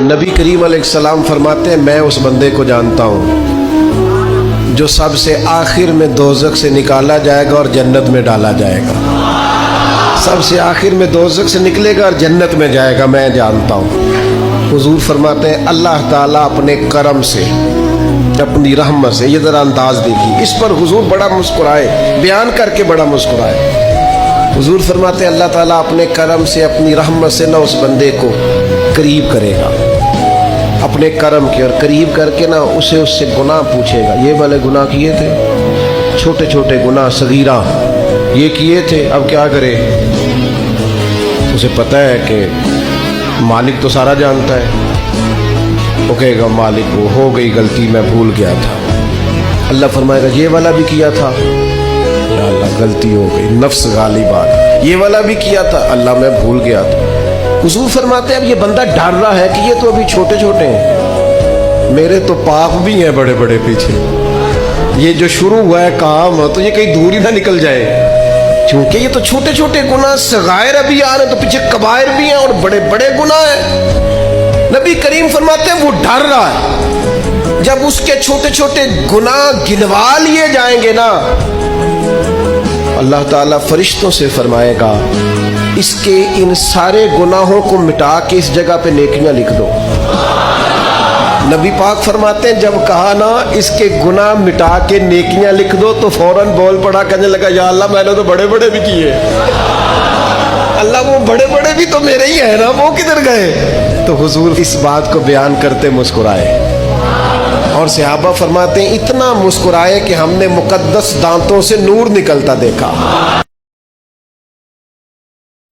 नबी करीम अलैहिस्सलाम फरमाते हैं मैं उस बंदे को जानता हूँ जो सबसे आखिर में दोज़ख से निकाला जाएगा और जन्नत में डाला जाएगा। सबसे आखिर में दोज़ख से निकलेगा और जन्नत में जाएगा, मैं जानता हूँ। हुजूर फरमाते हैं अल्लाह ताला अपने करम से, अपनी रहमत से, ये ज़रा अंदाज देखिए। इस पर हुजूर बड़ा मुस्कुराए, बयान करके बड़ा मुस्कुराए। हुजूर फरमाते हैं अल्लाह ताला अपने करम से, अपनी रहमत से ना उस बंदे को करीब करेगा अपने करम के, और करीब करके ना उससे गुनाह पूछेगा। ये वाले गुनाह किए थे, छोटे छोटे गुनाह सगीरा ये किए थे, अब क्या करे? उसे पता है कि मालिक तो सारा जानता है। वो कहेगा मालिक वो हो गई गलती, मैं भूल गया था। अल्लाह फरमाएगा ये वाला भी किया था, या अल्लाह गलती हो गई, नफ्स गालिब आ गई। ये वाला भी किया था, अल्लाह मैं भूल गया था। हुजूर फरमाते हैं अब ये बंदा डर रहा है कि ये तो अभी छोटे छोटे हैं, मेरे तो पाप भी हैं बड़े बड़े पीछे, ये जो शुरू हुआ है काम तो ये कहीं दूर ही ना निकल जाए, क्योंकि ये तो छोटे छोटे गुनाह सगायर अभी आ रहे हैं, तो पीछे कबायर भी हैं और बड़े बड़े गुनाह हैं। नबी करीम फरमाते हैं वो डर रहा है, जब उसके छोटे छोटे गुनाह गिनवा लिए जाएंगे ना, अल्लाह ताला फरिश्तों से फरमाएगा इसके इन सारे गुनाहों को मिटा के इस जगह पे नेकियां लिख दो। नबी पाक फरमाते हैं जब कहा ना इसके गुनाह मिटा के नेकियां लिख दो, तो फौरन बोल पड़ा, कहने लगा या अल्लाह मैंने तो बड़े बड़े भी किए, अल्लाह वो बड़े बड़े भी तो मेरे ही है ना, वो किधर गए? तो हुजूर इस बात को बयान करते मुस्कुराए, और सहाबा फरमाते हैं इतना मुस्कुराए कि हमने मुकद्दस दांतों से नूर निकलता देखा।